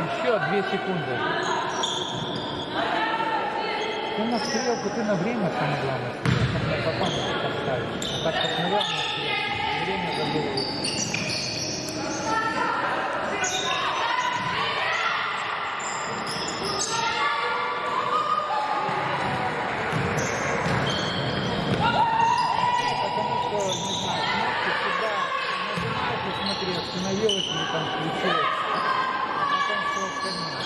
Еще 2 секунды. Ты на стрелку, ты на время, самое главное, чтобы на попамку поставить. А так посмотрел на стрелку, время забыл. Остановилась, мне там включилась, а потом все остальное.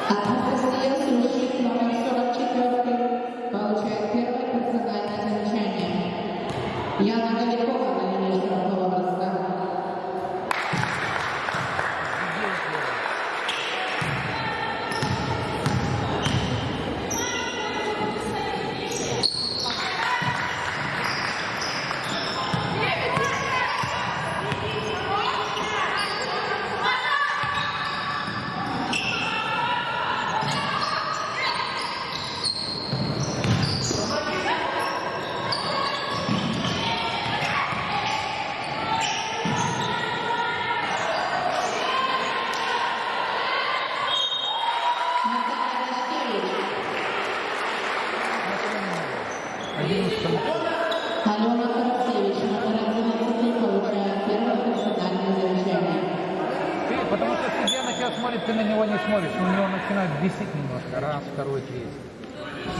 Анастасия Сушик, номер 44, получает первое персональное замечание. Яна Галикова на линии штрафного броска. Алена Карасевич, номер 11, получает первое персональное замечание. Потому что судья на тебя смотрит, ты на него не смотришь, у него начинает бесить немножко, раз, второй, третий.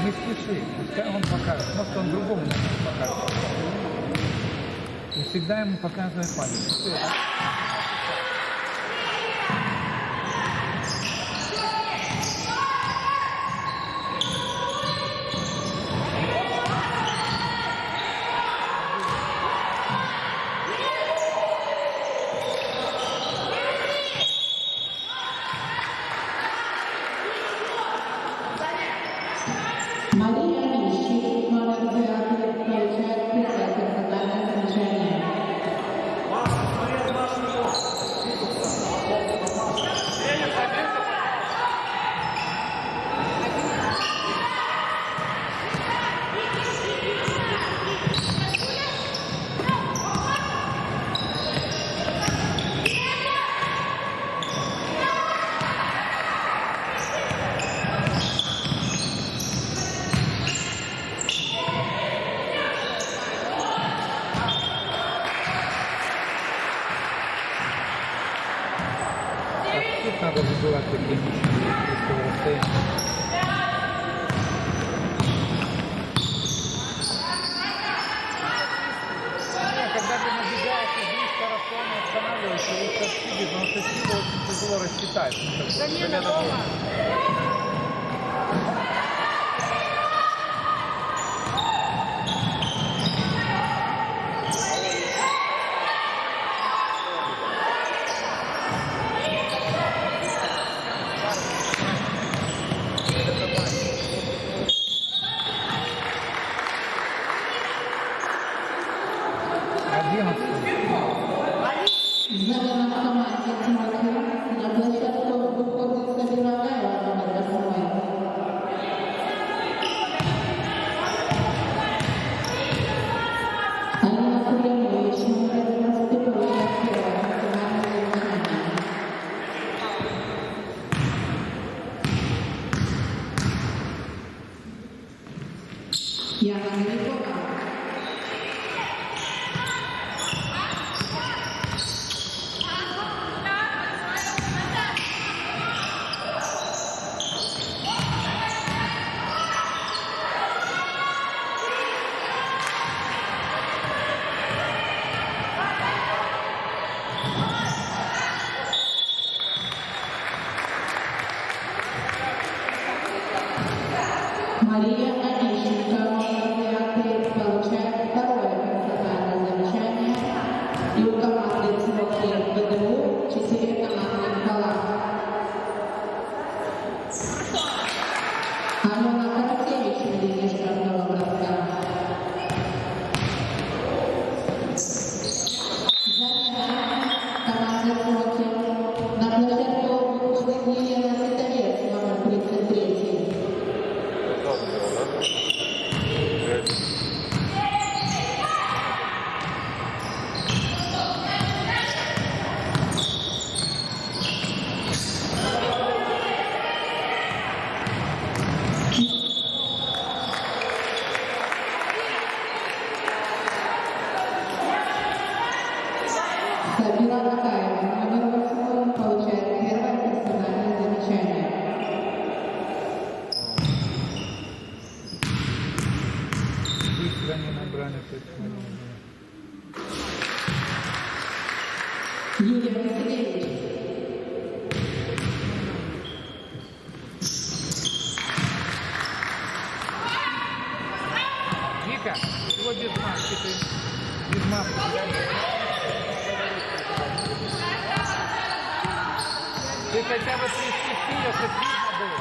Не спеши, пускай он покажет, может он другому не покажет. И всегда ему показывай палец. Мария Мищик, номер 9, получает первое персональное замечание. Надо забывать такие расстояния. Когда ты набегаешь и здесь хорошо не останавливаешься, лучше отсидеть, потому что силу очень тяжело рассчитать. Замена в команде Тимофей. На площадку выходит Сабира Гаева, номер 8. Алина Кулемович, номер 11, получает первое персональное замечание. Яна Галикова. Мария Онищенко, номер 9, когда не набрали, точно. Юрий Васильевич. Вика, его без маски ты. Без маски. Ты хотя бы трясти ее, чтобы видно было.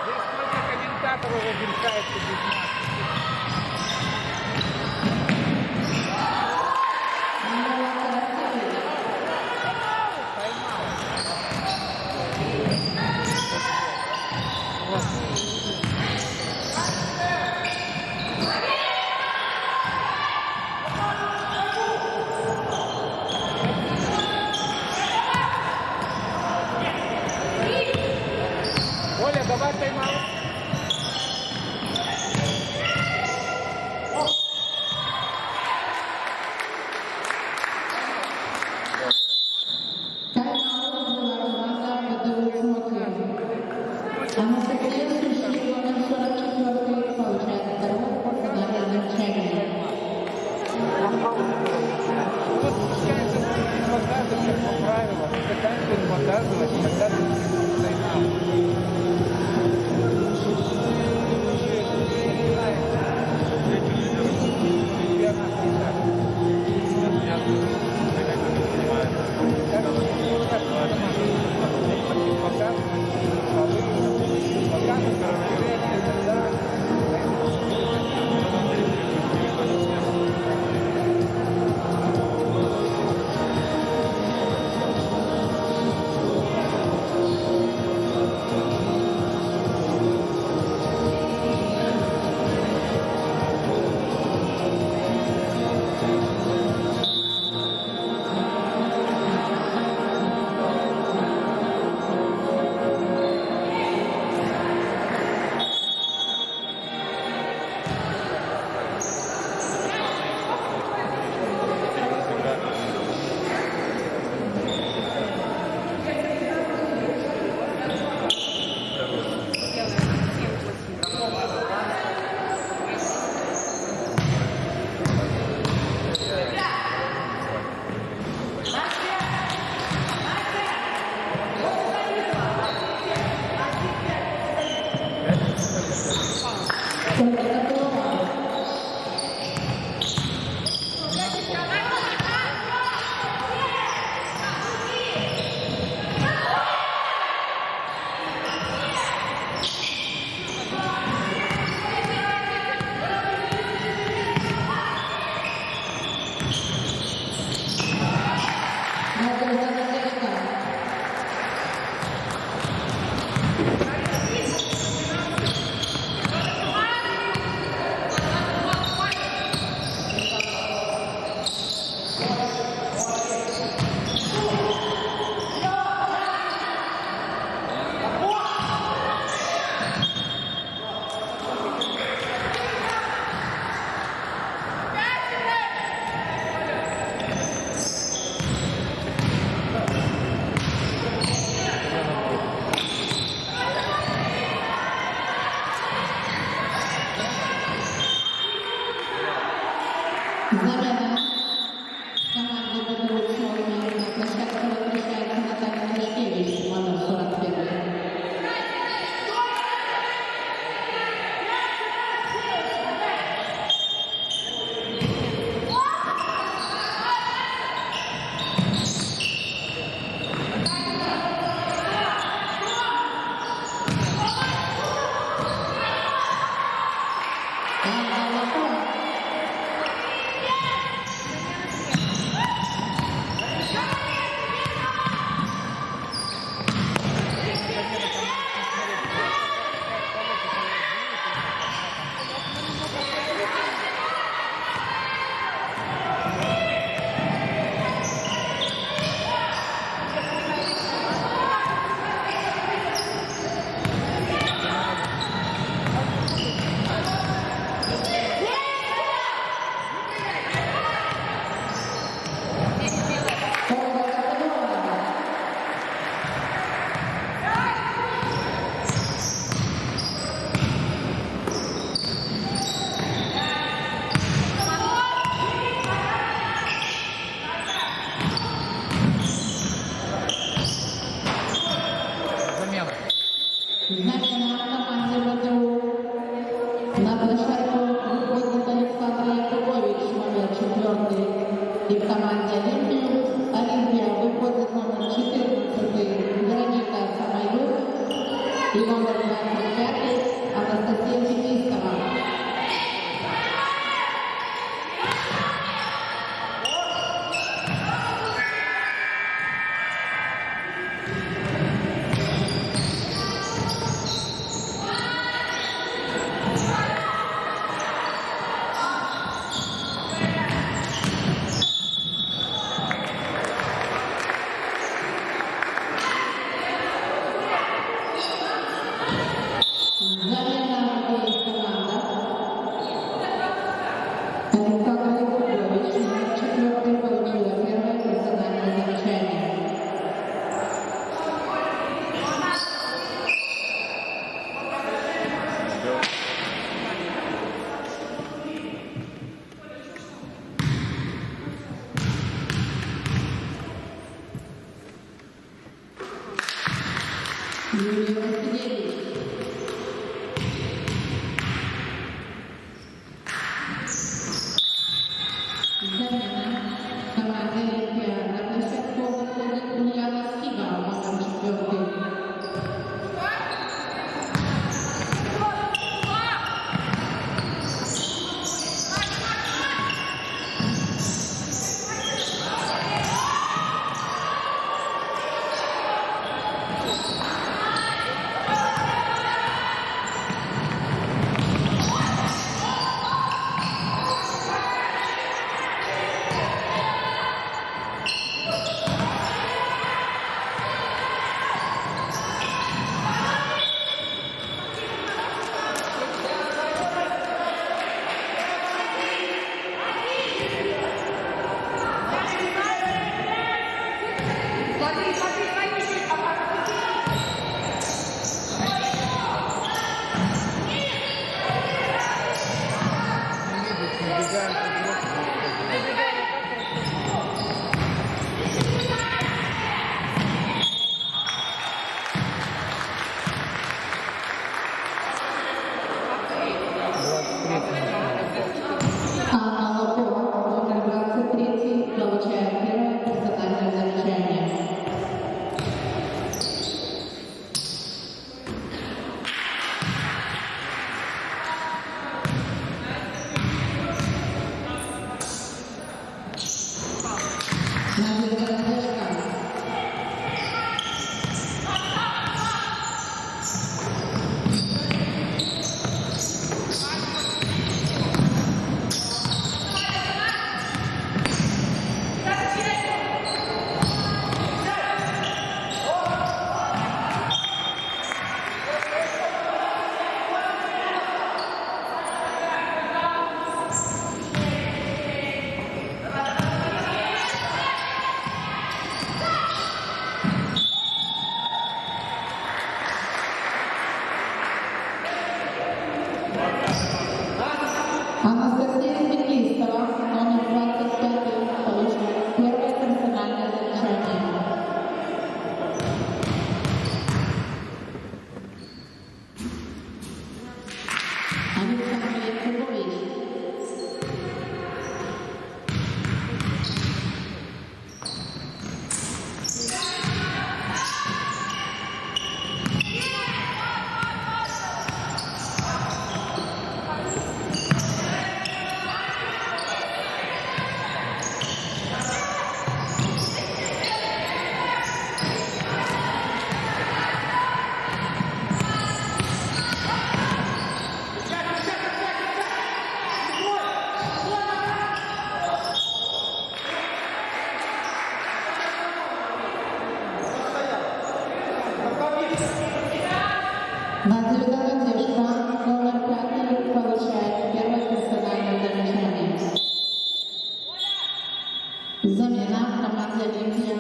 Здесь только комментатор уже венчается без маски. Оля, давай тайм-аут. Тайм-аут взяла команда ВТУ «Смотрим». Анастасия Сушкина, номер 44, получает второй профессиональный чемпион. Вот пускай это будет показывать по правилам, заканчивает показывать, когда ты тайм-аут. Замена команде ВТУ. На площадку выходит Александр Якубович, номер 4. И в команде Олимпия выходит номер 14 Вероника Самаюк и номер 25 Анастасия Денисова. Юлия Васильевич. Замена команды Олимпия. На площадку выходит Ульяна Скиба, номер 4. Анна Лопова, номер 23, получает первое персональное замечание. Надежда Радешко. Анастасия Денисова, номер 25, получает первое персональное замечание. Александр Якубович. Надежда Радешко, номер 5, получает первое персональное замечание. Замена команды Олимпия.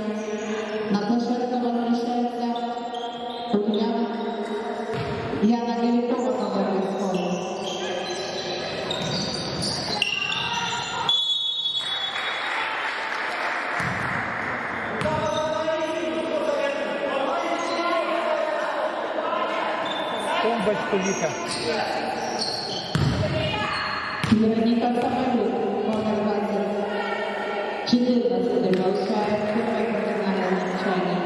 На площадку возвращается Яна Галикова, номер 8. Тумбочку, Вика. Вероника Самолюк, номер 14, получает первое кардинальное замечание.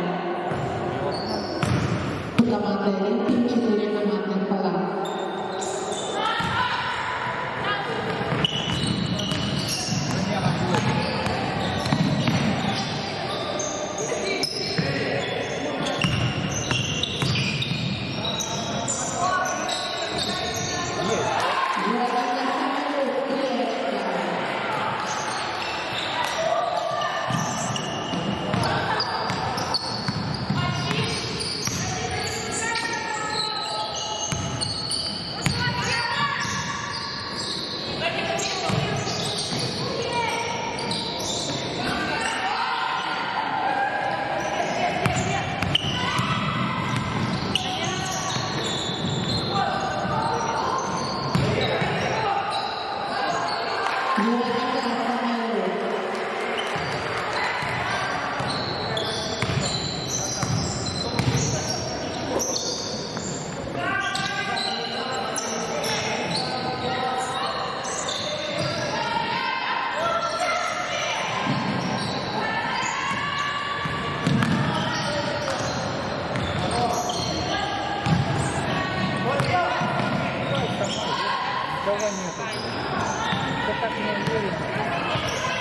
Команда Олимпик, 4 командных пола. Замена будет. Никого нету. Все так неуверенно.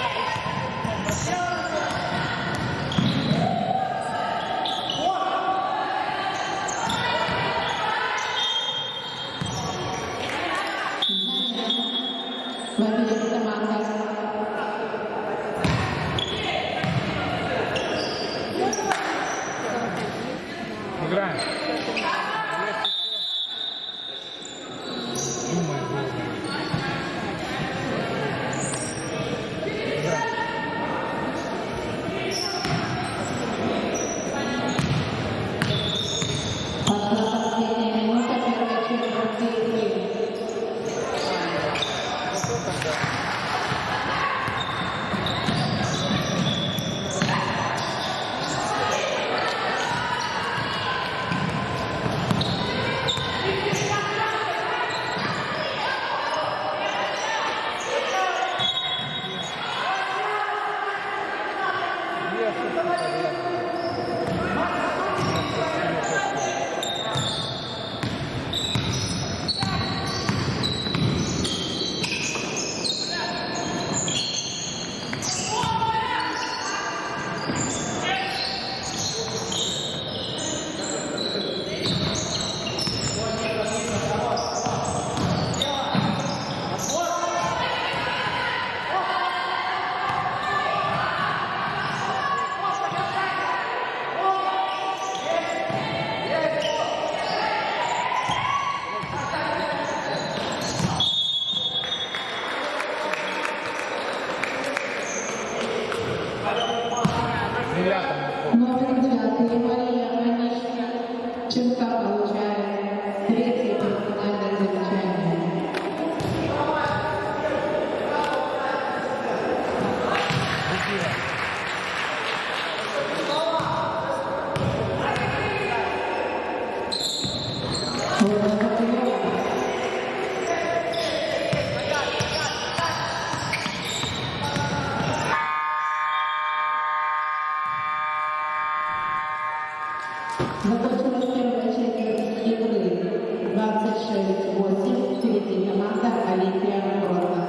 Выберет команда. Играем. Думаю, было. Играем. Пошла последняя минута первой четверти игры. Зато тогда. Две ошибки подряд. Ребята, Номер 9 Мария Онищенко получает третье кардинальное замечание. Закончилась первая четверть игры. 26-8. Впереди команда Олимпия Грозно.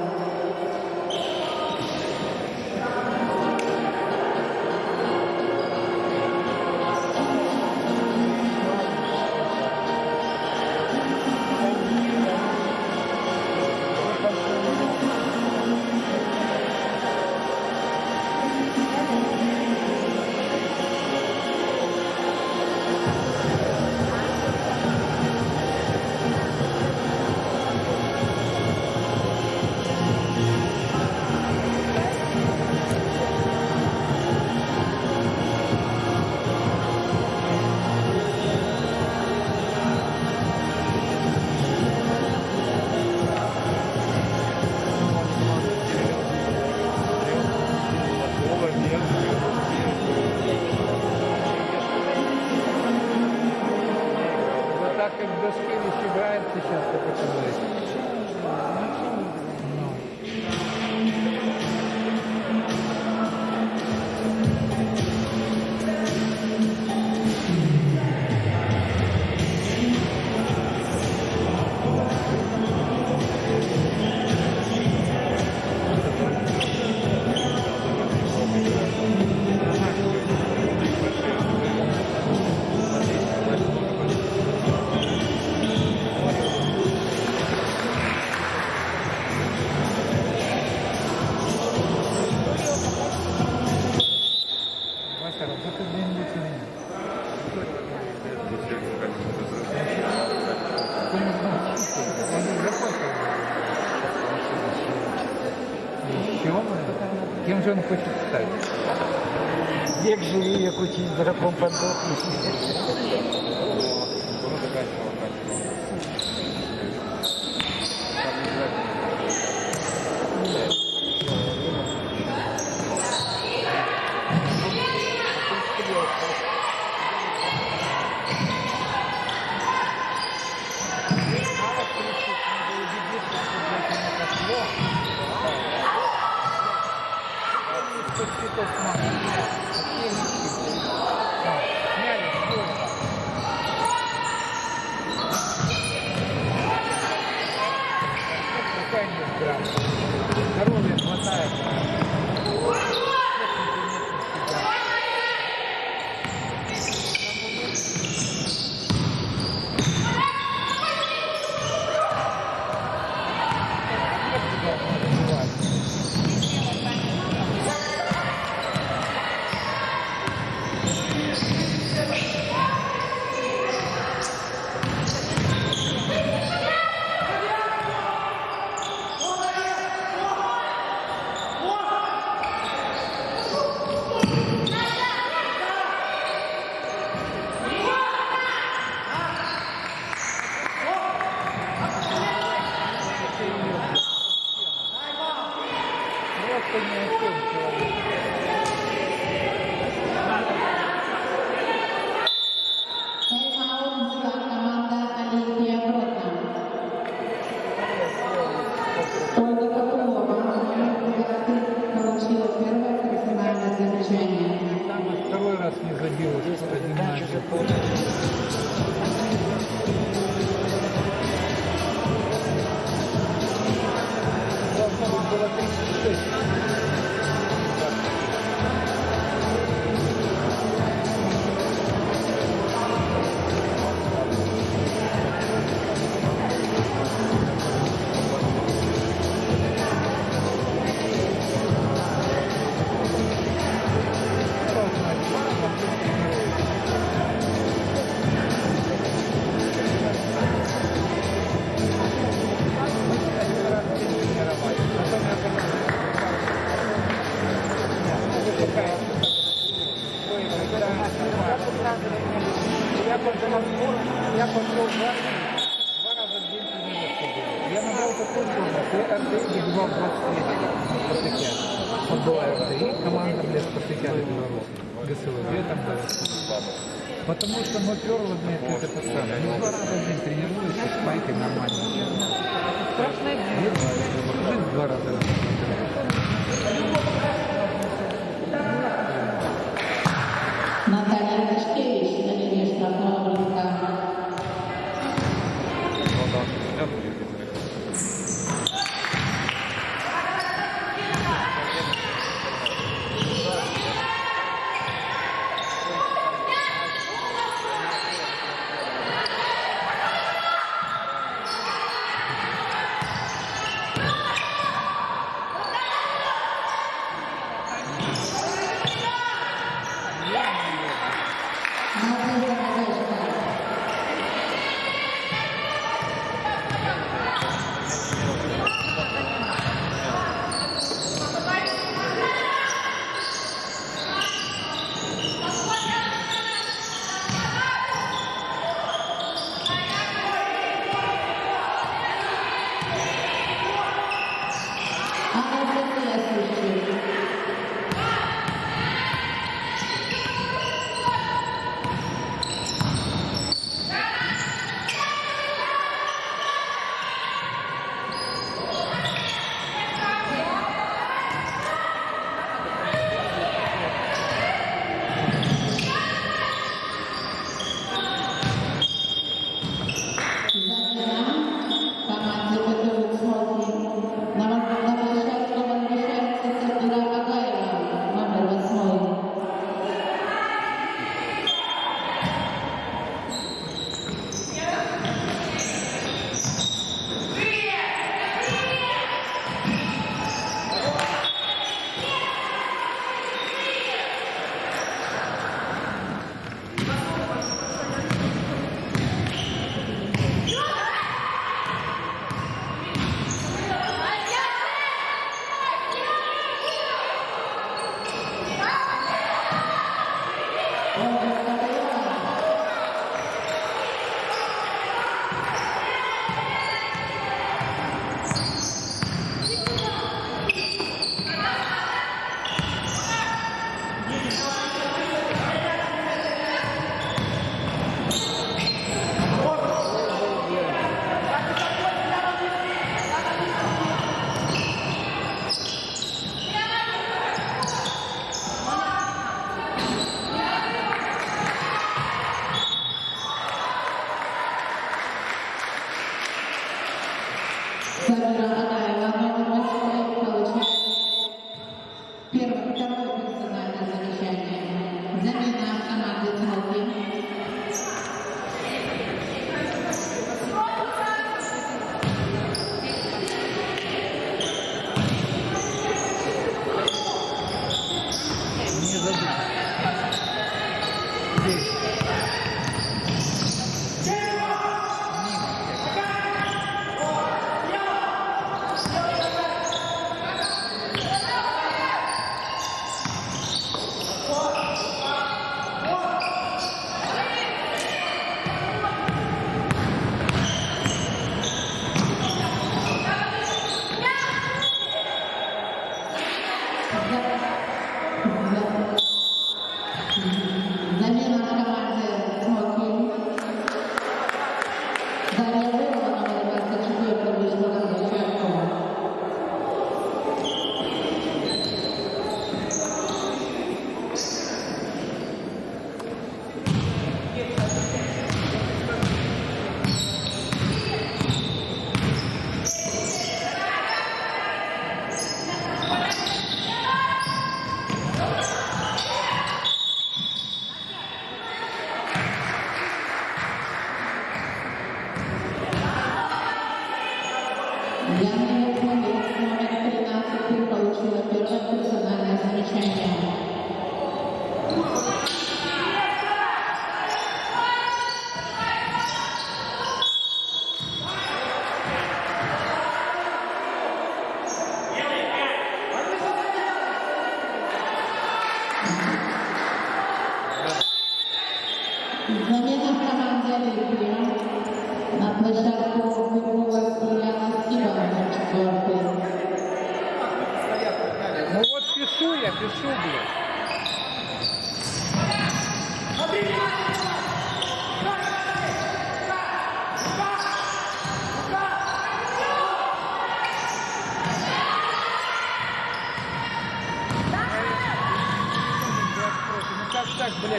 так как Дашкевич играет сейчас, как это говорится. Вася, работа где-нибудь или нет? Ты не знаешь, он не закончил. Еще? Кем же он хочет стать? Як живі, як учись драком подохнуть. Здоровья хватает. Просто не о чем человек. Timeout dla команда Олимпия Гродно. Ольга Копылова получила первое персональное замечание. Там и второй раз не забил один матч. Должно быть было 36. Я пошел два раза в день тренировки делать. Я набрал такой бонус. Я РТИ бегал 23 спартакиады. Вот была РТИ, команда для спартакиады Беларуси. ГСВ, там было. Потому что мы перлы, блядь, это самое. Мы два раза в день тренируемся, спайкой нормально. Страшное дело. Жизнь два раза. Наталья Дашкевич на линии штрафного броска.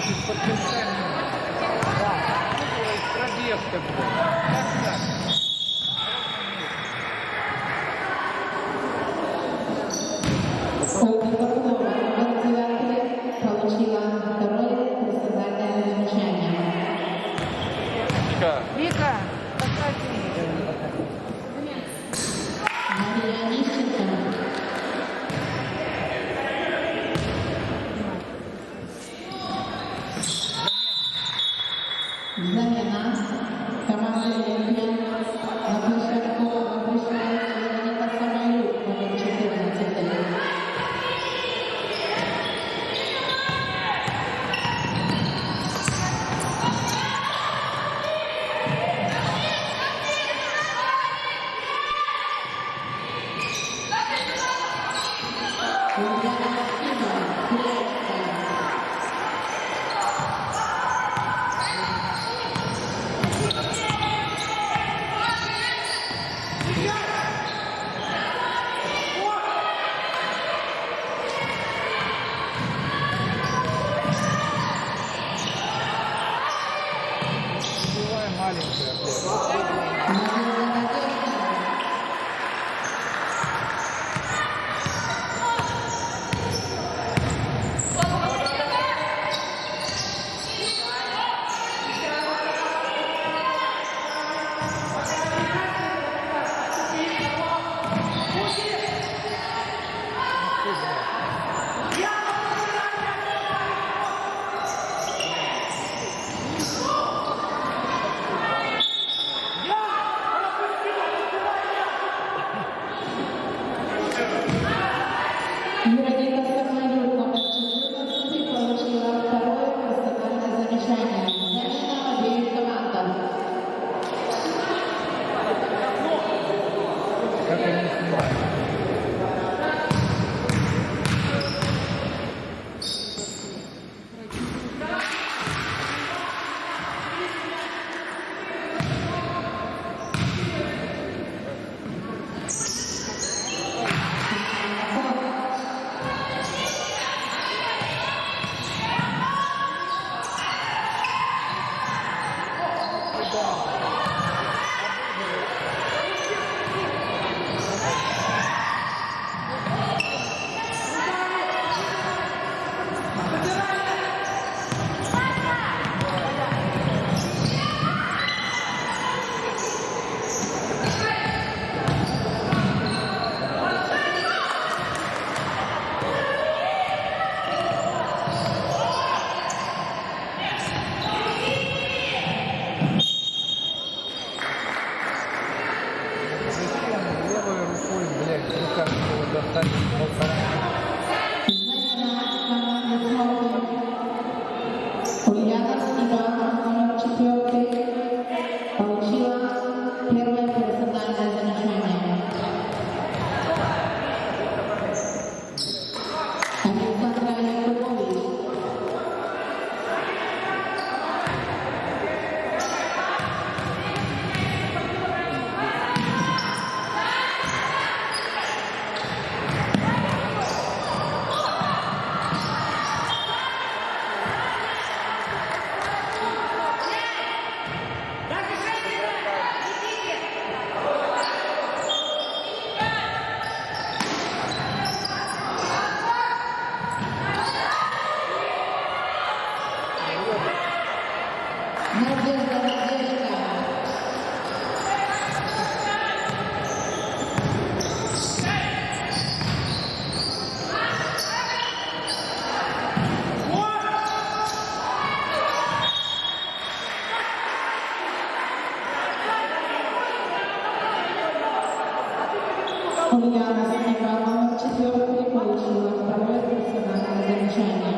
из-под кольца пробежка будет. Так. Саудовского организатора получила второе персональное замечание. Вика, поставьте. Мария Нищенко. Замена. Команда Олимпия. На площадку вышла Вероника Самолюк, номер 14. Ульяна Кима, Турецкая. Бывает маленькая. Надежда Надежда. Вероника Самолюк, номер 14, получила второе персональное замечание. Замена обеих командам. Как они снимают? Зачем левой рукой, блядь, руками его достать полтора? Замена команды Смолы. Ульяна Кима, номер 4, получила первое персональное замечание. Александра Якубович. Надежда Надежда. Ульяна Снега, номер 4, получила второе персональное замечание.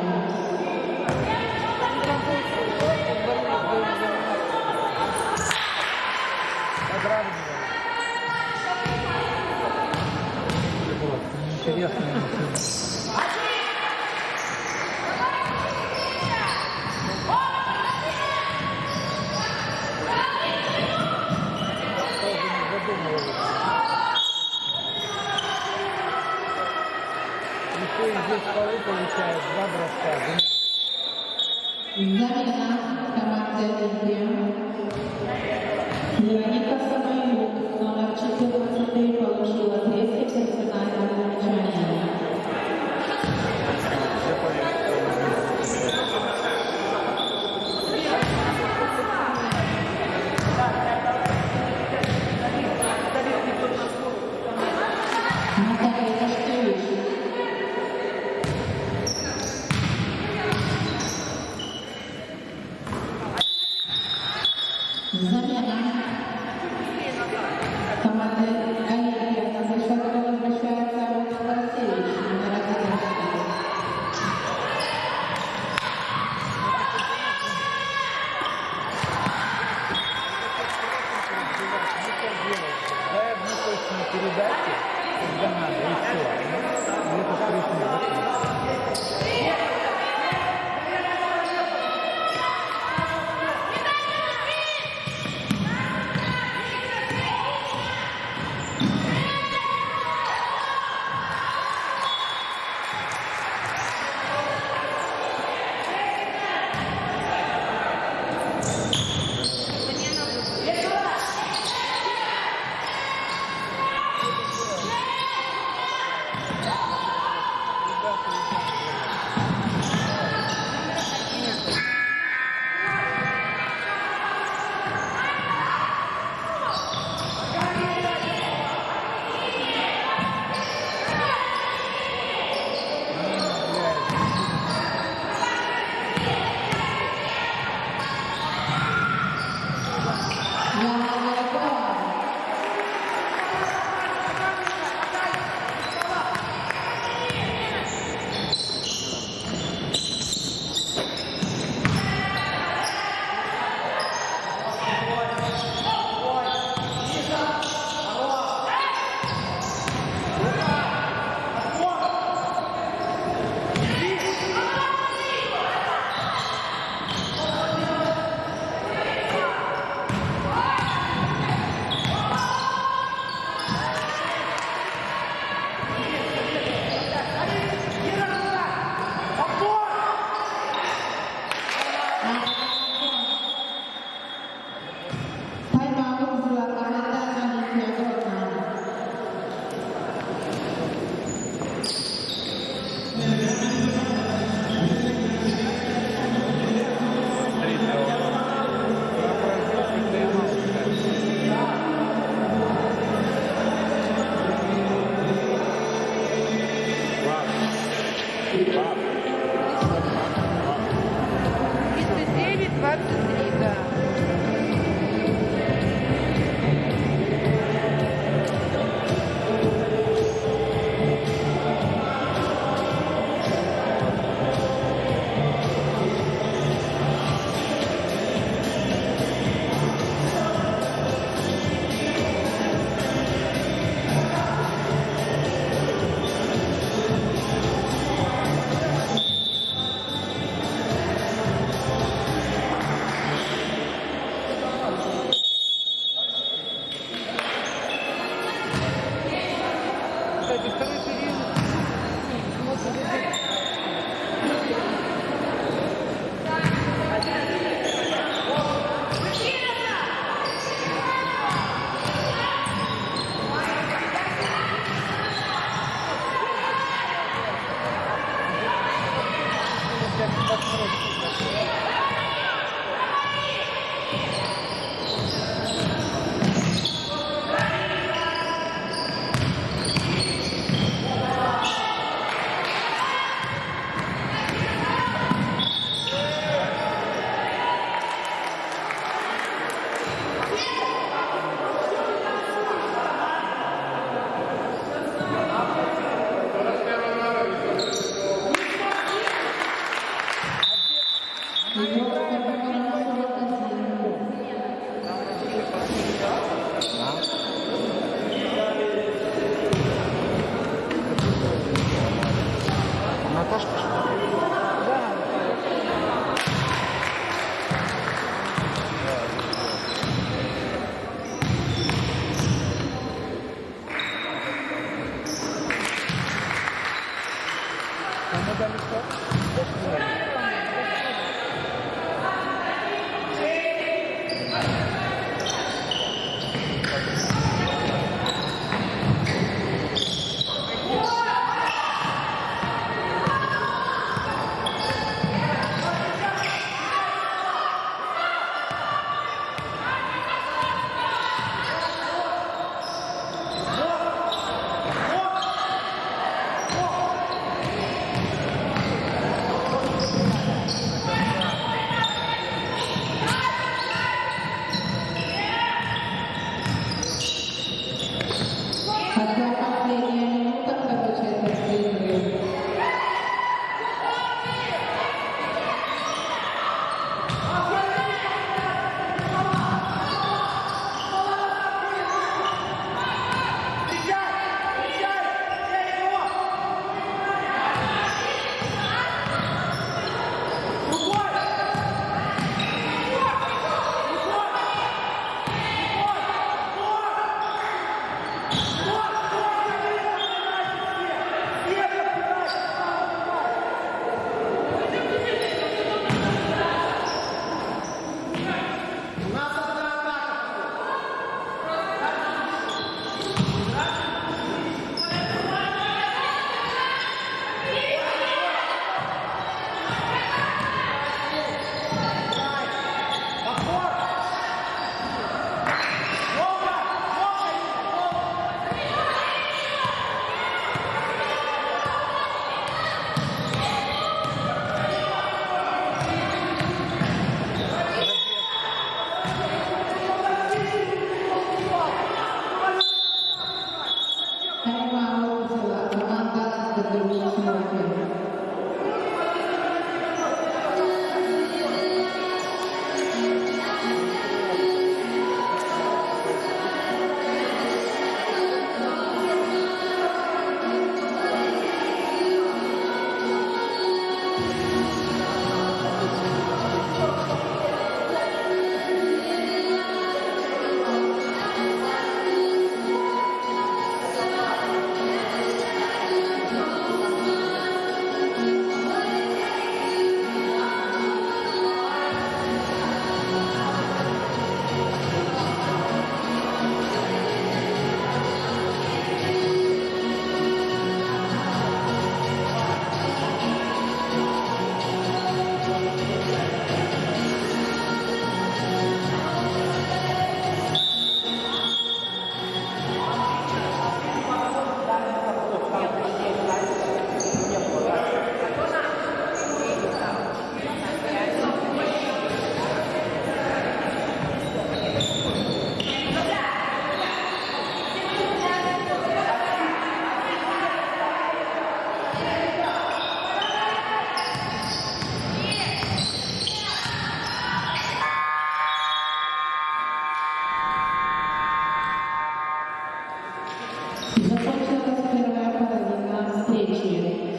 Интересно. Еще и здесь полы получают, два броска. Замена. Команды Олимпия на площадку возвращается Олег Борисевич, номер 11. Дай одну точную передачу, когда надо, и все. И это встречный вопрос.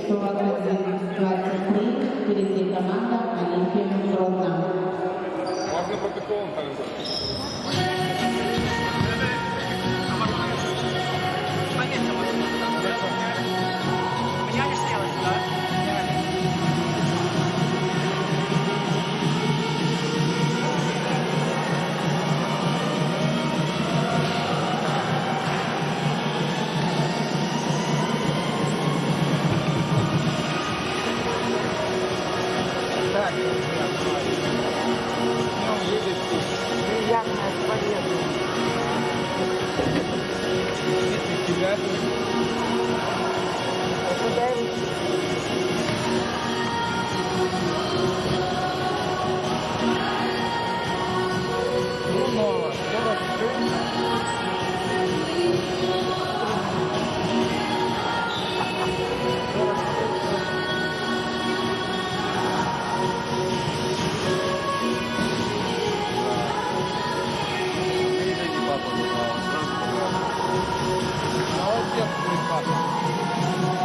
21-23, впереди команда Олимпия Гроза. Можно протоколом тогда? Так, Приятная победа. 39. Ожидаем. Брунова, 43. Молодец, твой папа.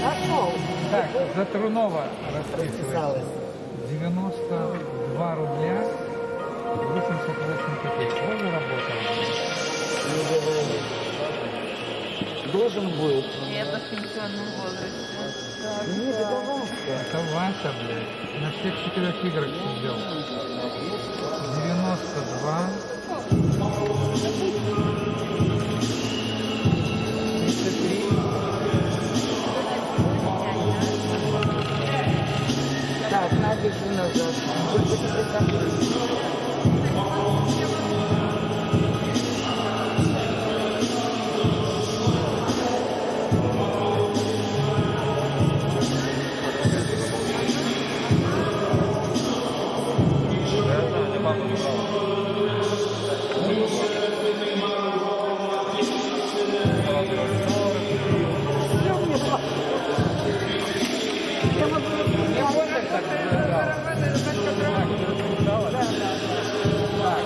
Нашел. Так, за Трунова расписывается. Расписалась. 92 рубля 88 копеек. Вот заработал. Должен будет. Это в пенсионном возрасте. Не, пожалуйста. Это Вася, блядь. На всех 4 играх сидел. 92. 33. Так, Надя, иди назад. Только тебе так. Не больно так забирал. Так, расписала? Да. Так.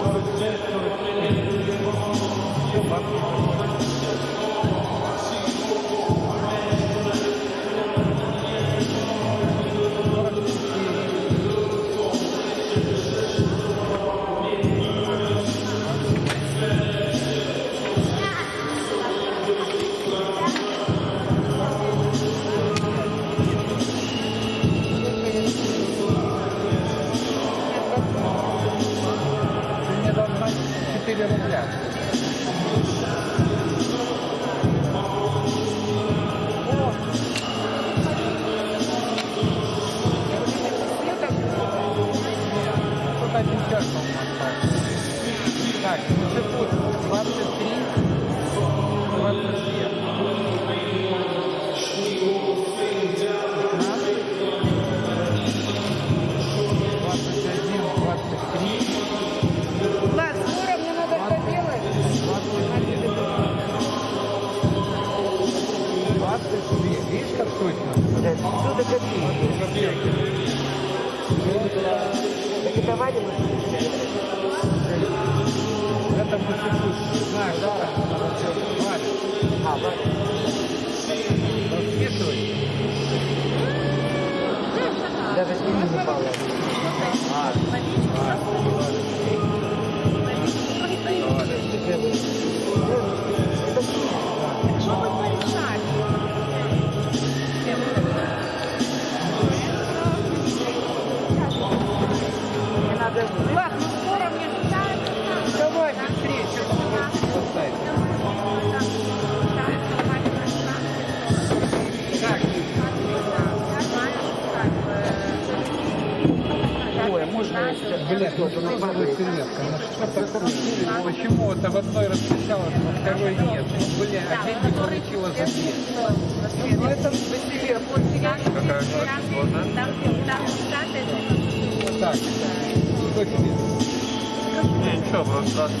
49, 44. Ты мне должна 4 рубля. Тут один час, по-моему, остался. Так, секунд. 23, 22. 21, 23. Влад, скоро мне надо это делать. 22. Видишь, как точно? Да, отсюда копейки. Так это Вадим? Это мы знаешь, да? Валя, А, Вадим. расписывай. Даже с ним не упала. Это Что вы порешали? Блядь, ну что за селедка? Ну что такое? Почему это в одной расписалось, во второй нет? Ну, бля, а деньги получила за день. Ну это Какая так. Что тебе? Не, ничего, просто страшно.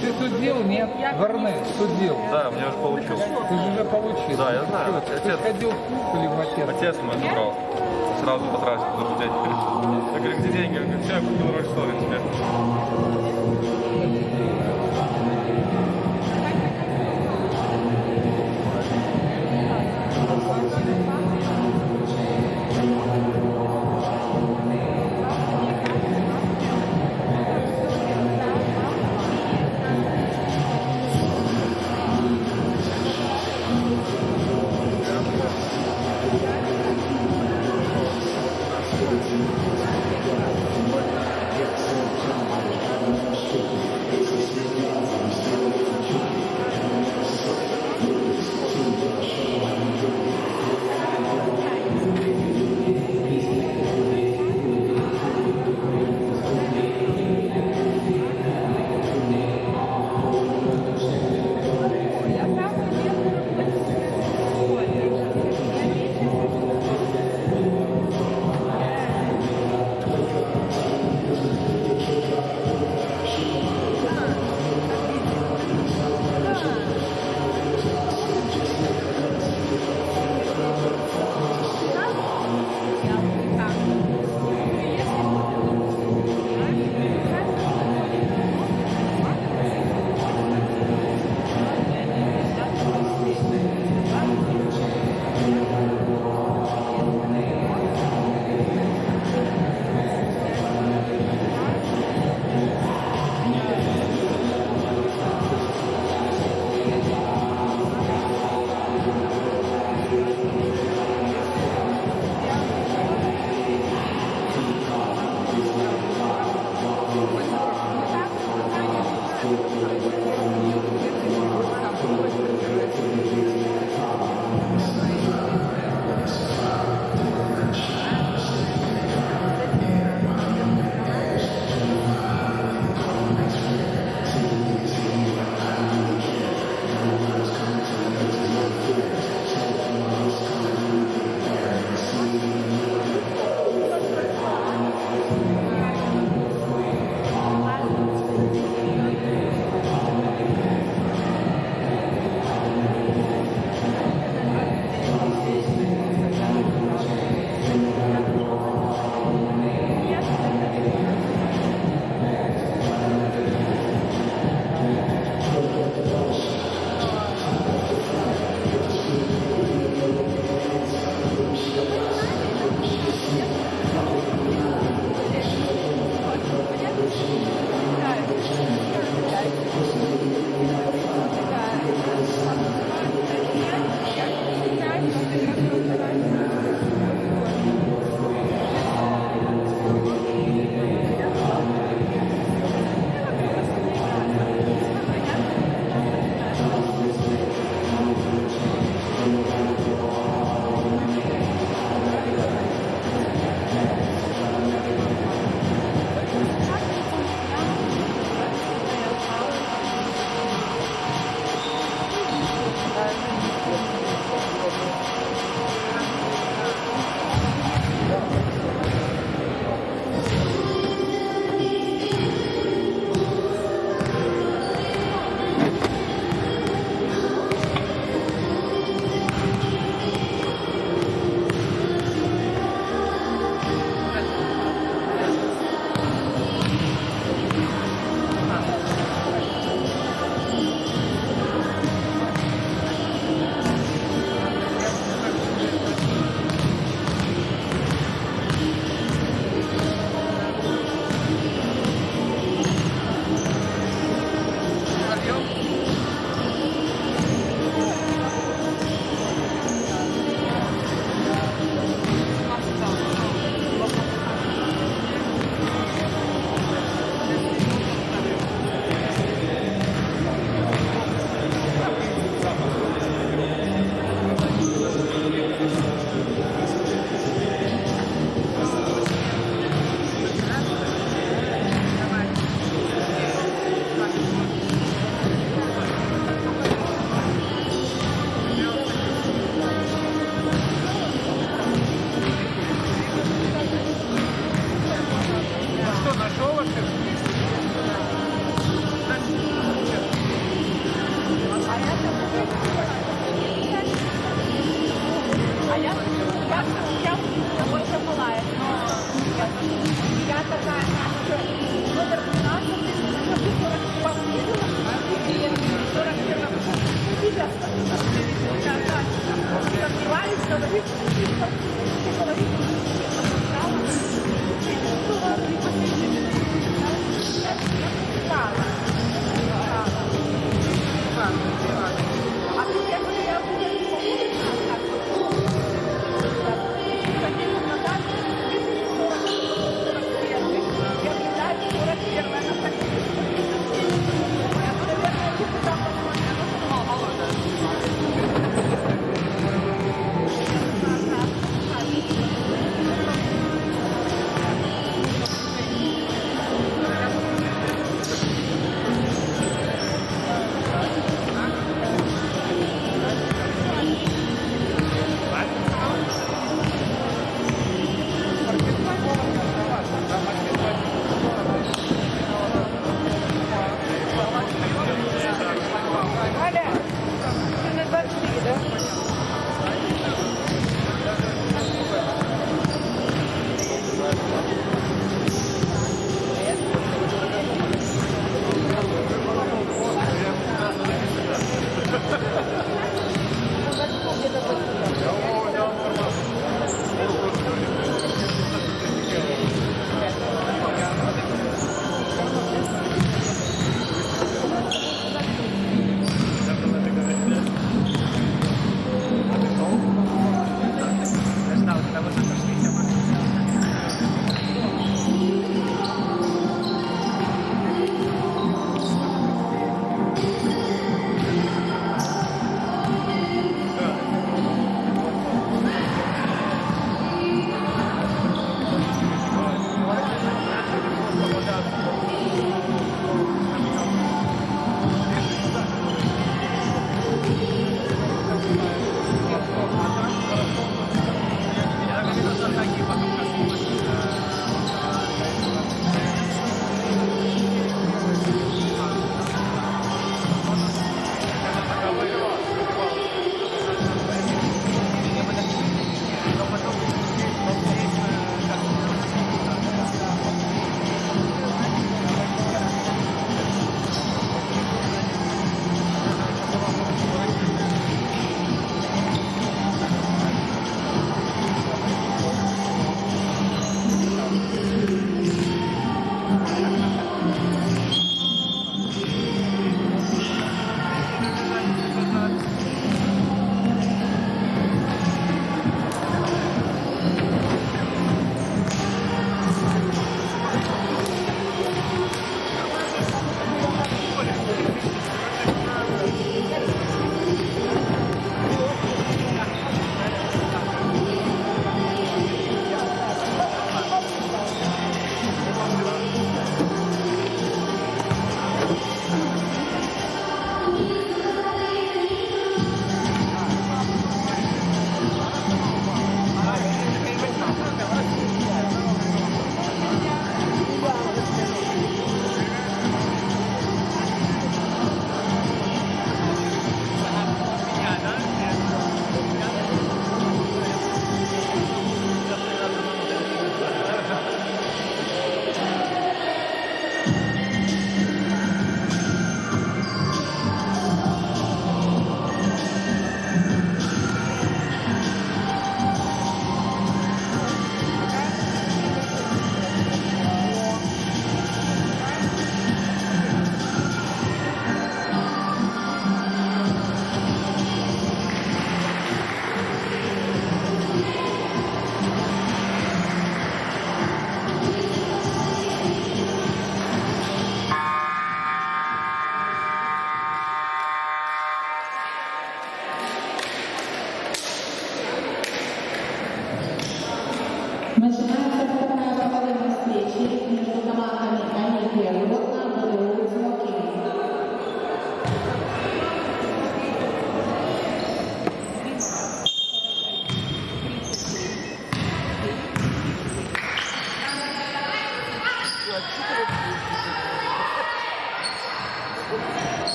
Ты судил? Нет? Варне, судил. Да, мне уже получил. Ты же уже получил. Да, я знаю. Что, ты Отец. ходил в клуб или в отец? Отец мой забрал. Сразу потратил, потому что дядя перестал. Я говорю, где деньги? Я говорю, все, я купил Rolls Royce тебе. я больше пылает, но я такая, что номер 12, хочу 42 видела, и 41 сейчас сомневаюсь, говорит, а тут я говорю, я буду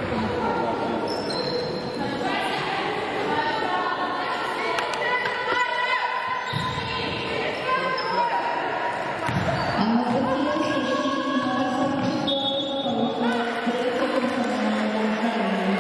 Анастасія Сушківна, номер 44, третя персональна навчання.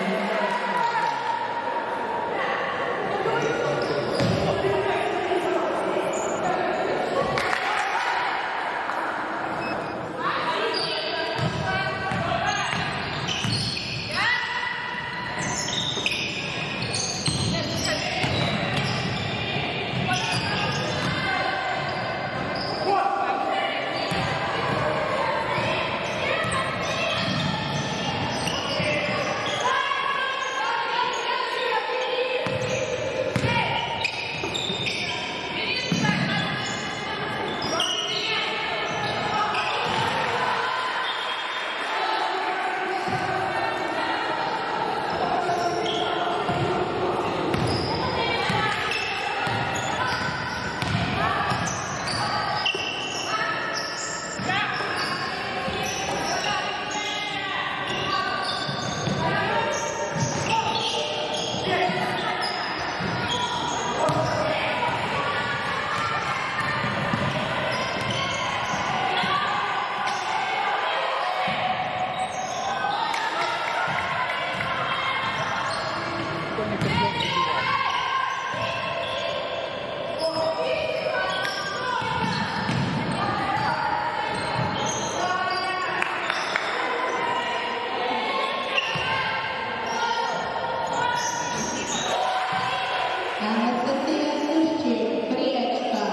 Анастасія Сущик, Прячка.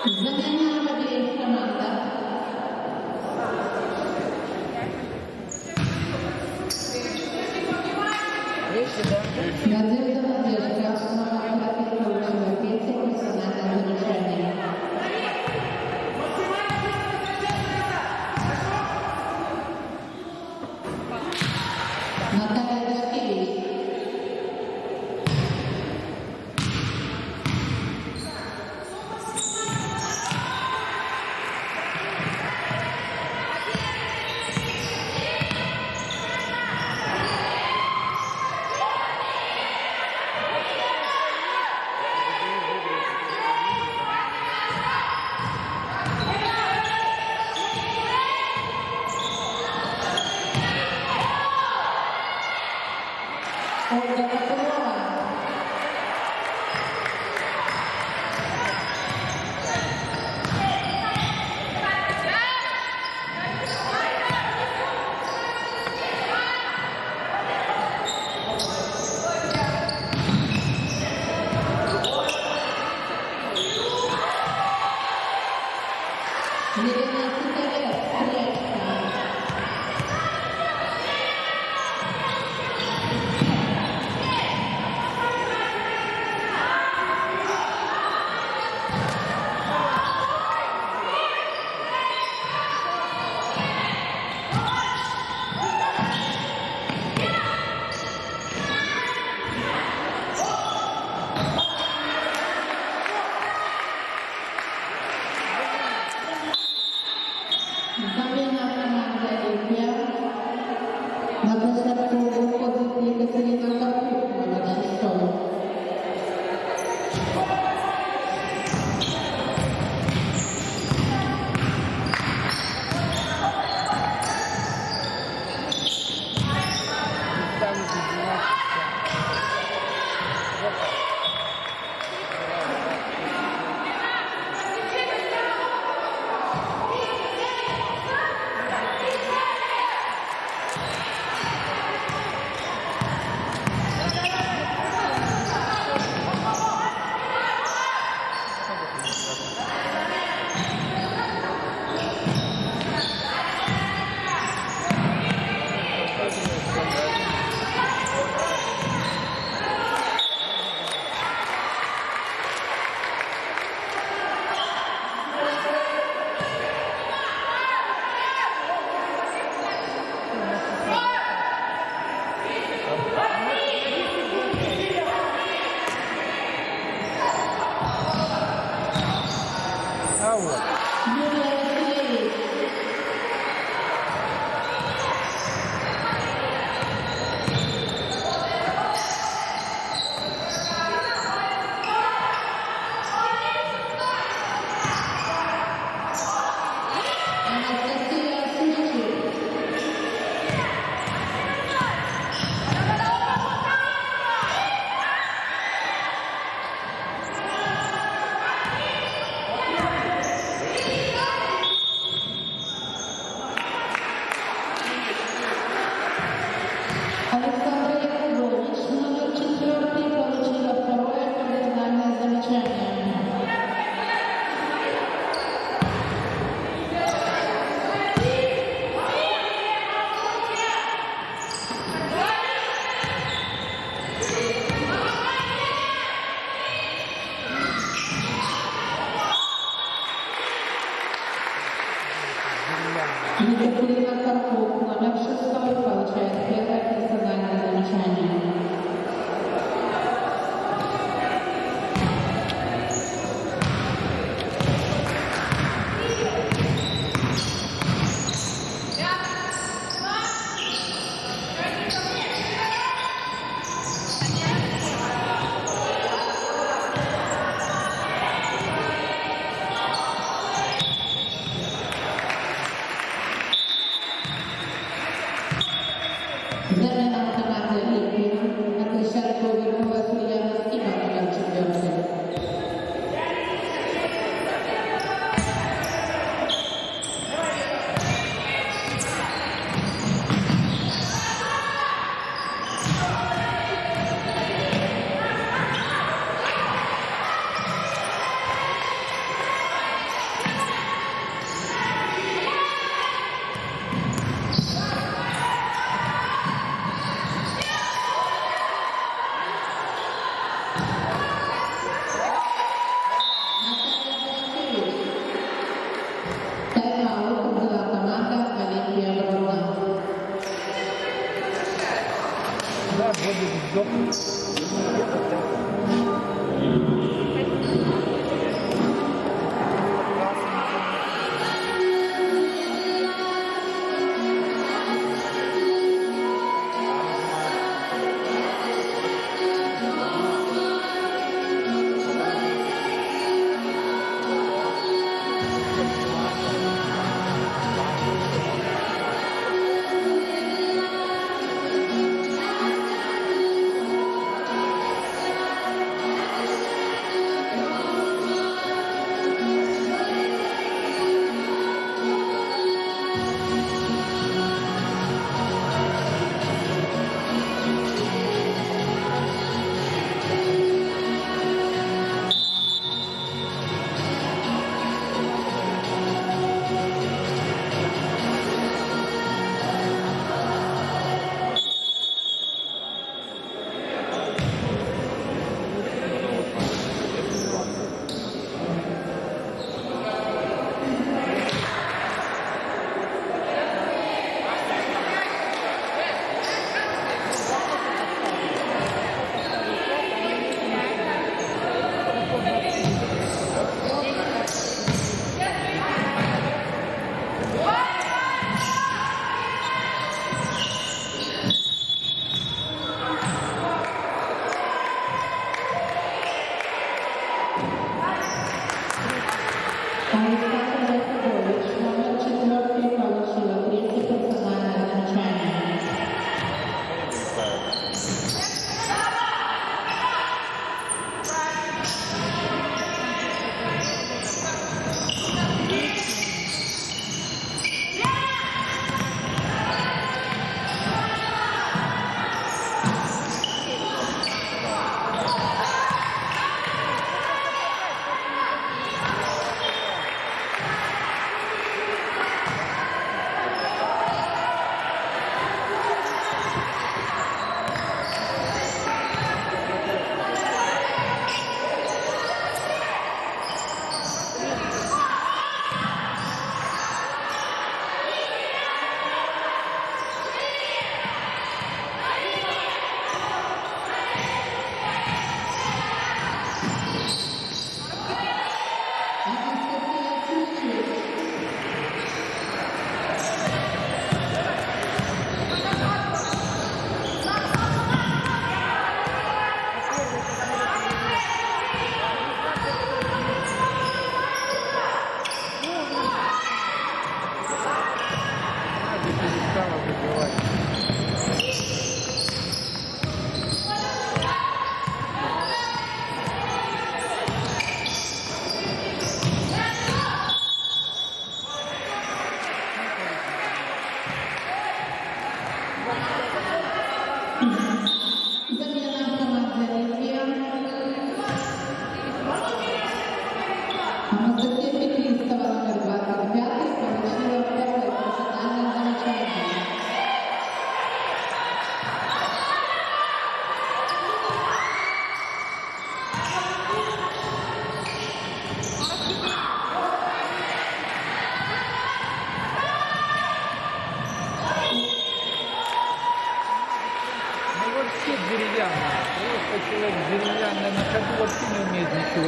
Заміна обієх командах. Надежда Надежда, основа Петровичева, третье персональное замечание. Наталья Дашкевич. Ольга Копылова. Елена Титарев, Прячка. Екатерина Карпук, номер 6, получает первое персональное замечание. Замена команды Олимпия. На площадку вернулась Ульяна Скиба, номер 4. Тайм-аут взяла команда Олимпия Гродно. Да, будет вздох. Александр Яковлевич, номер 4, получила третье персональное замечание. Замена команды Олимпия. Анастасия Пеклистова, номер 25, получила первое персональное замечание.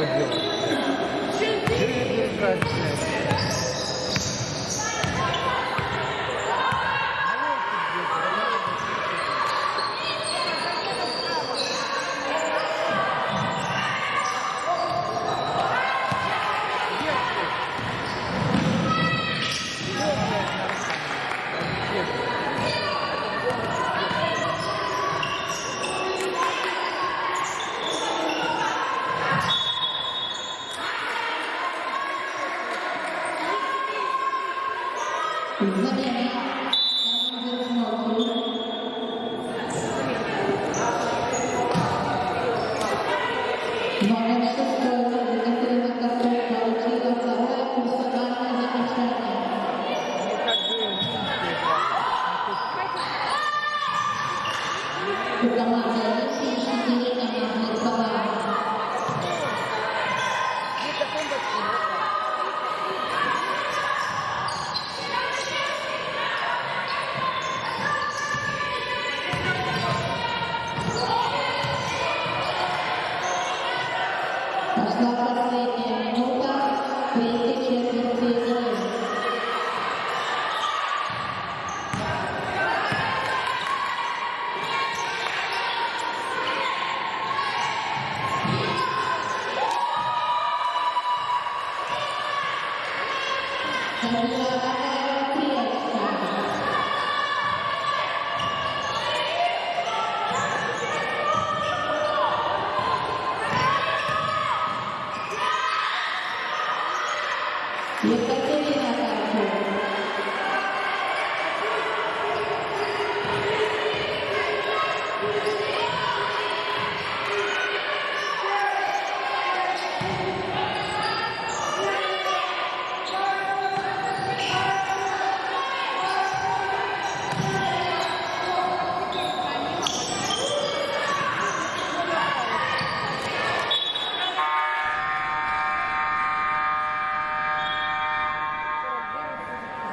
делать. Держать, блядь. Замена. Смотрим. Номер 6 Екатерина Костров получила второе персональное замечание. У команды Алексея 4 командных баллов. Пошла последняя минута, третьей четверти игры. Забила Агаева 3 очка. Екатерина Костров.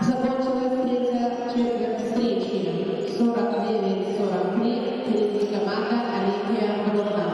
Закончилась третья четверть встречи. 49-43. Впереди команда Олимпия Гродно.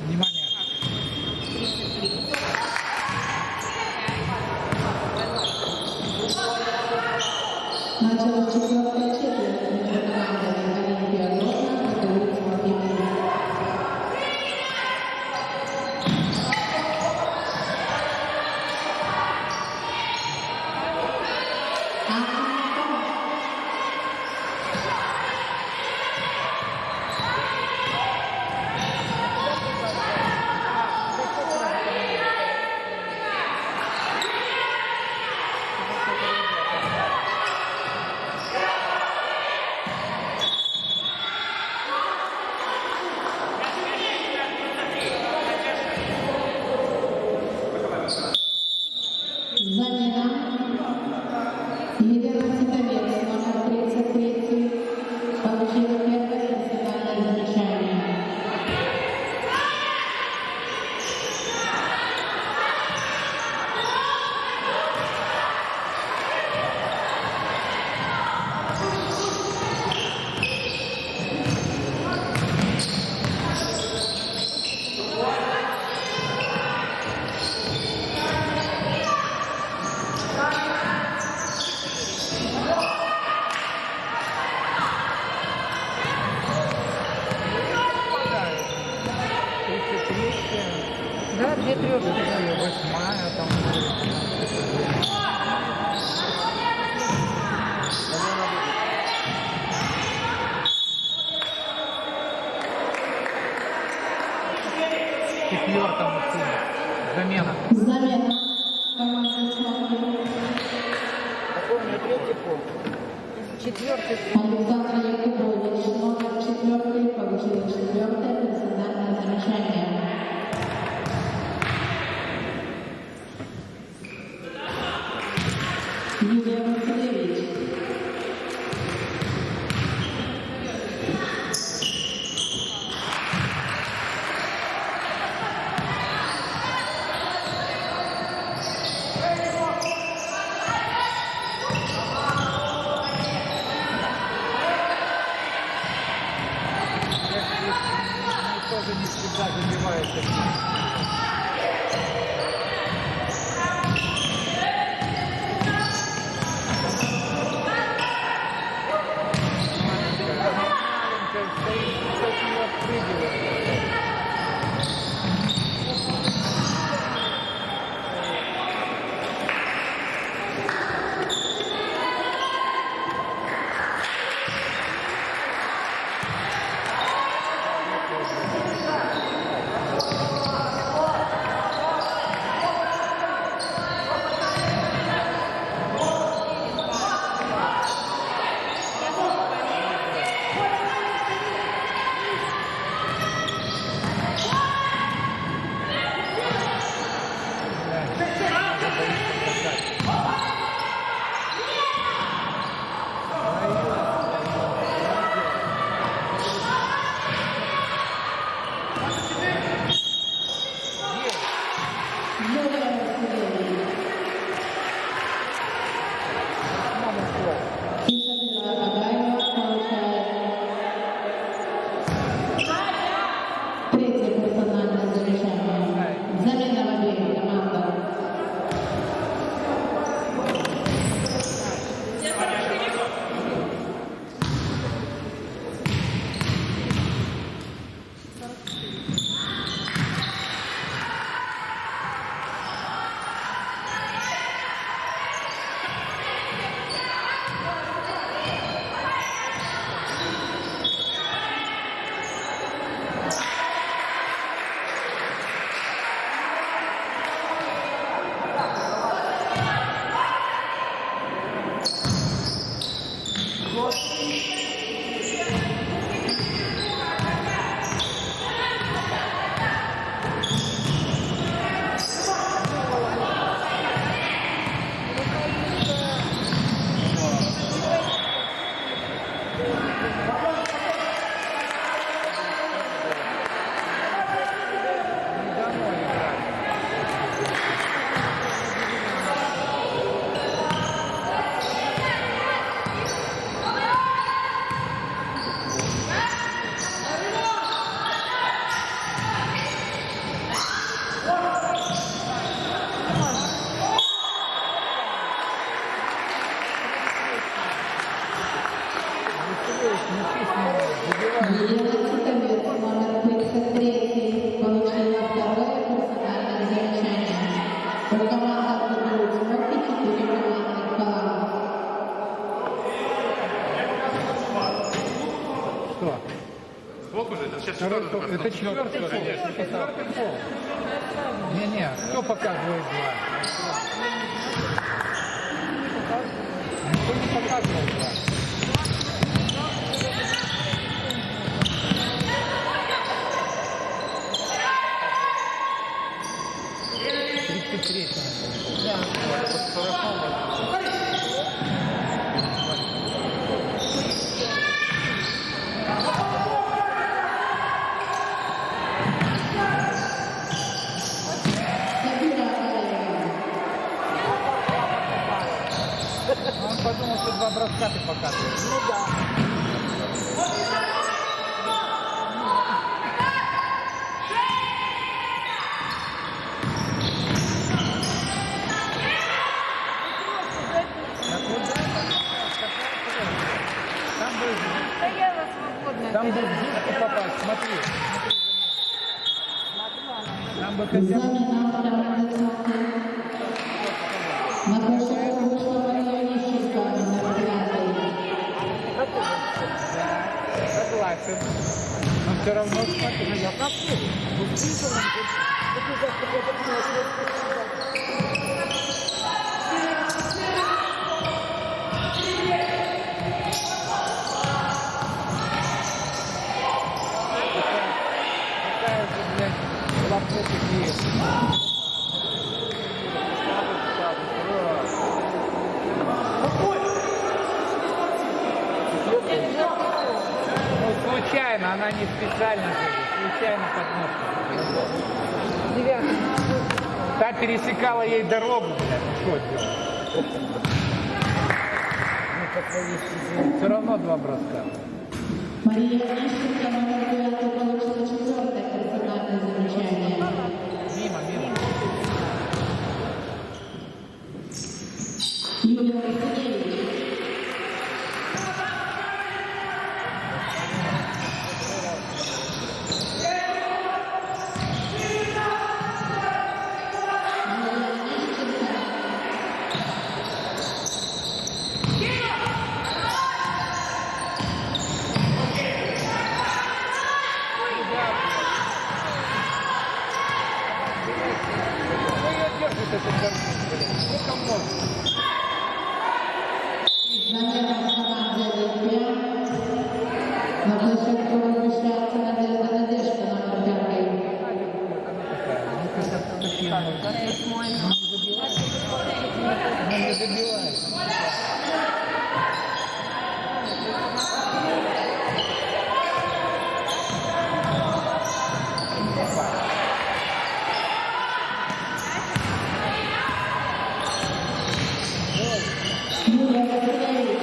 Внимание. Началась четвертая четверть между командами Олимпия Гродно и Турецкого Пекина. Четвертый. Александр Якубович, номер 4, получил 4-е персональное замечание. Юлия Васильевич. Тоже не всегда забивается. Маленькая стоит, от нее отпрыгивает. Юлия Васильевич. Изабелла Агаева получает 3-е персональное замечание. Замена в обеих командах. Елена Титовец, номер 33, получила 2-е персональное замечание. У команд отберут смоки 4 командных фола. Что? Сколько же? Это сейчас Это четвертый пол. Не-не, кто показывает 2? Никто не показывает 2. Он подумал, что 2 броска ты показываешь. Ну да. Стояла свободно. Там бы в диску попасть, смотри. Там бы хотя бы... Замена второй смоки. На площадку вышла Мария Лещенко, номер 5. Согласен. Но все равно смотри. Я прошу. она не специально же, случайно подножка. Девятый. Та пересекала ей дорогу, блядь, ну что делать? Ну, по твоей стезе. Все равно два броска. Мария Онищенко, номер 9, получила 4-е персональное замечание. Мимо. Юлия Васильевич. Ну ее держит этот гармон, блядь. Сколько можно? Замена команды Олимпия. На площадку возвращается Надежда Надежда, номер 5. Она не забивает. Юлия Васильевич.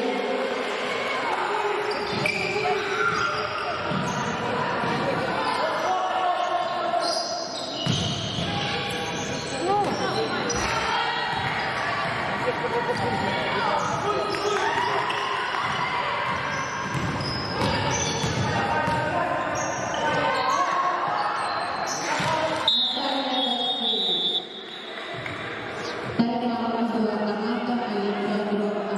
Тайм-аут была команда Олимпия Гродно.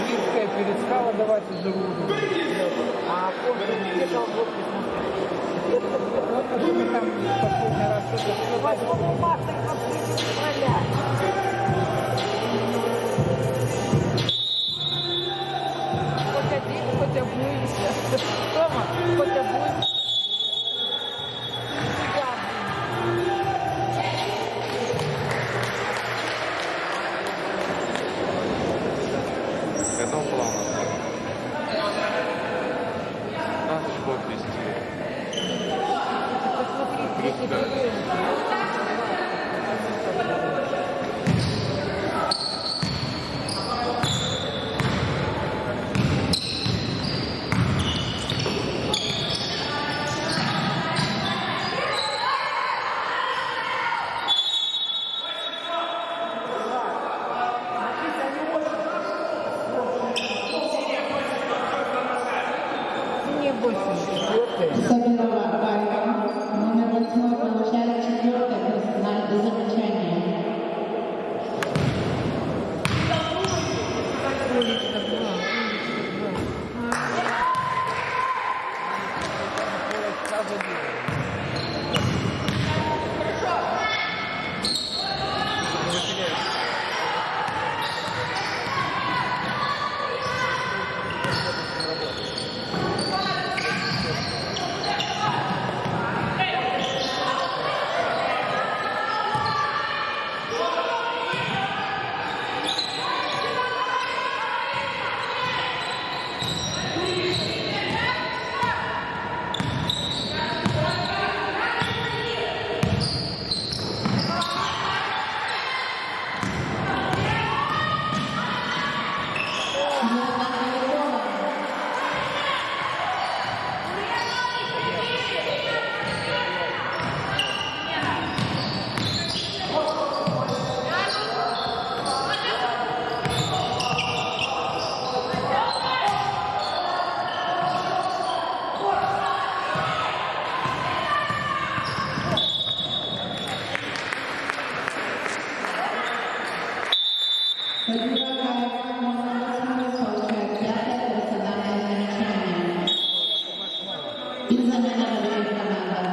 Низкая перестала давать из-за воду. А после не бежал в отпуск. Потому что там последний раз что-то Хоть один, хоть обуемся. Тома, хоть обуемся. Это плавно. Надо же было вести. Посмотри, третий не больше. Сабирова Валька, номер 8, получает 4-е персональное замечание. Уличка была. Замена на других командах.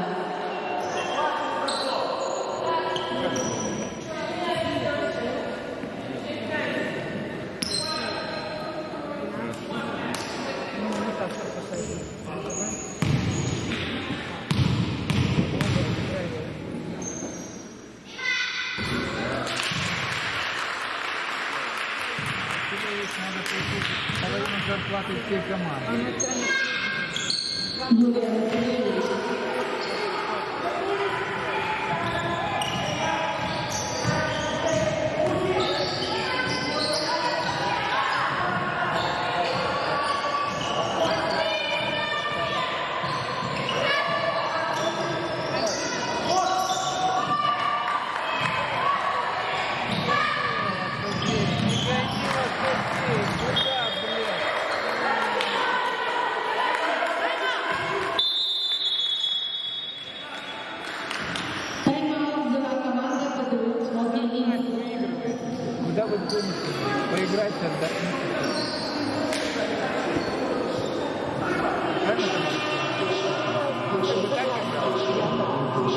Надо получить половину зарплаты всей команды. Юлия Васильевич. Тайм-аут взяла команда ПТУ «Смолтинин». Куда вы гоните? Поиграйте, отдохните. Правильно, Тамара? Вы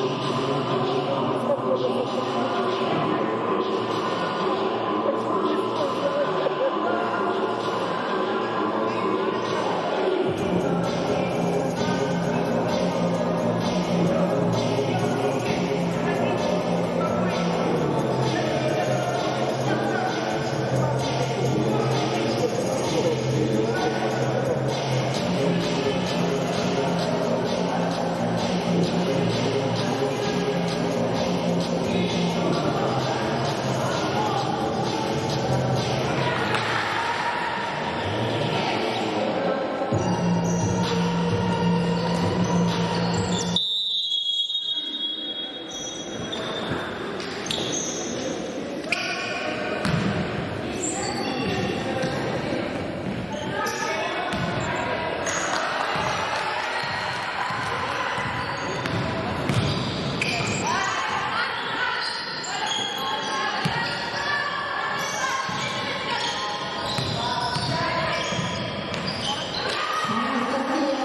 так играли?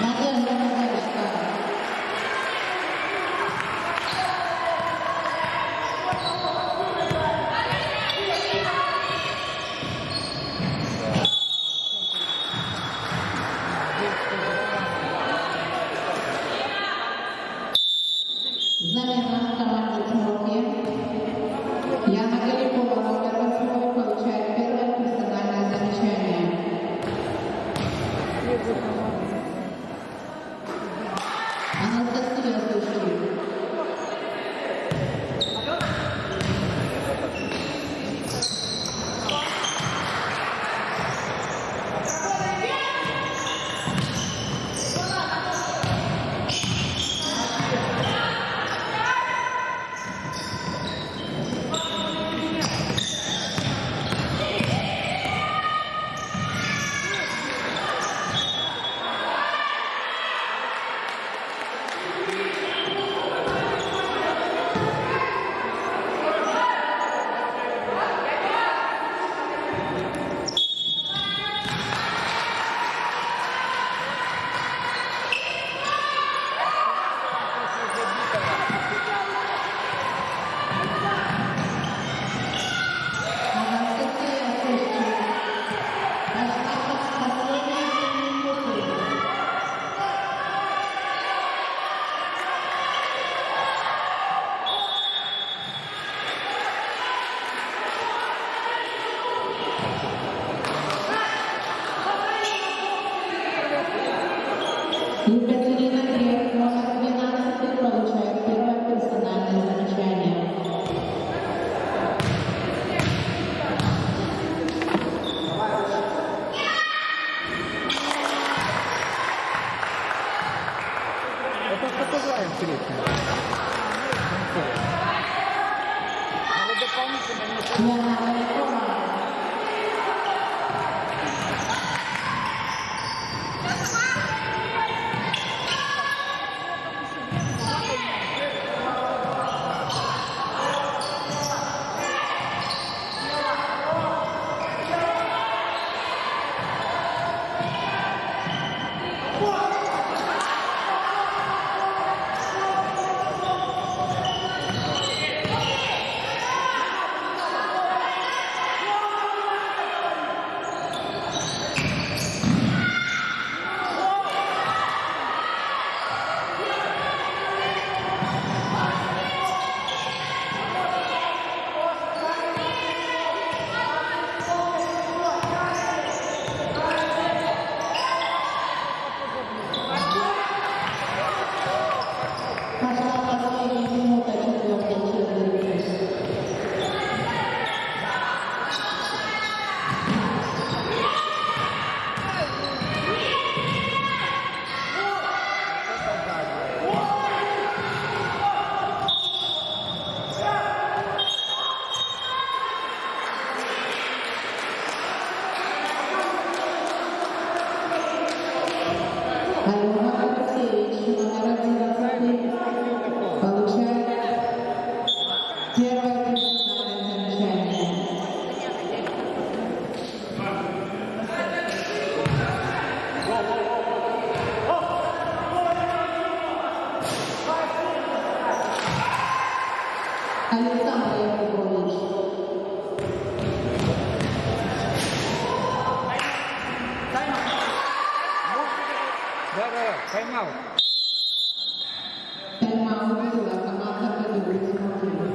Надежда Назарушка. Замена в команде «Смолки». Яна Галипова, номер 8, получает первое персональное замечание. Анастасия Сушкина. Екатерина Грек, номер 12, получает первое персональное замечание. Это что тоже интересно. Але дополнительно не Яна Алена Алексеевич, номер 11, получает первое персональное замечание. Александр Якубович. Да-да-да, поймал. Тайм-аут взяла команда «Подивись мотивы».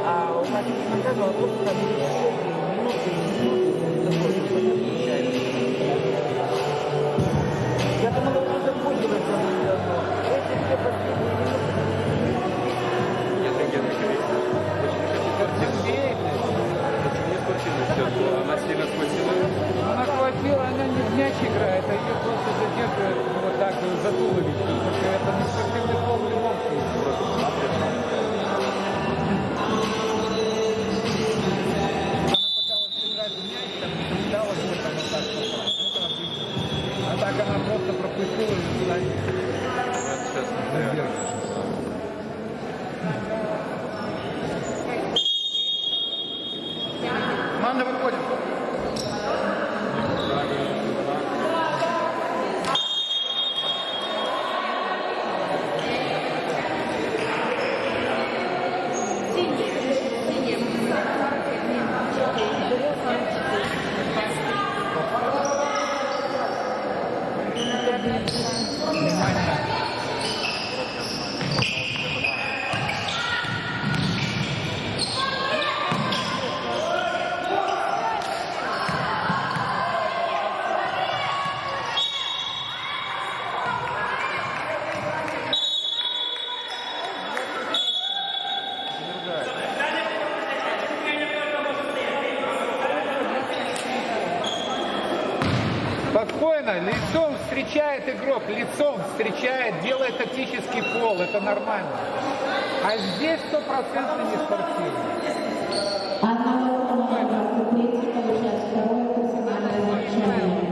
А у нас наказывал просто там минуты. Я думал, уже закончилось давно. Эти две последние минуты. Если Гена говорит, очень не спортивный счет, то она сильно спортивная. Она хватила, она не в мяч играет, а ее просто задерживает вот так за туловище. Потому что это не спортивный пол в любом случае. Она пыталась сыграть в мяч, там не дала где-то вот так попасть. Это обидно. А так она просто пропустила и туда не Сейчас задерживает. Команда выходит. Внимание. Спокойно, лицом встречает игрок, лицом встречает, делает тактический фол, это нормально. А здесь 100% не спортивно. Анна Ларионова, 23, получает второе персональное замечание.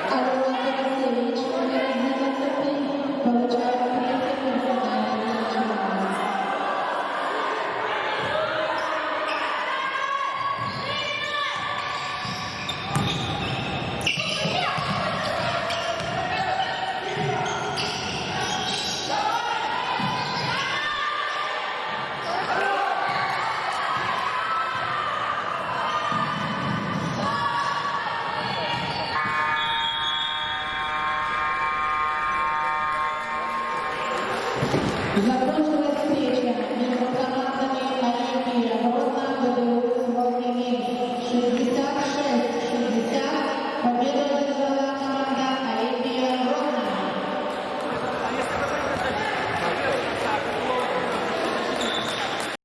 Алена Алексеевич, номер 11, получает третье персональное замечание. Закончилась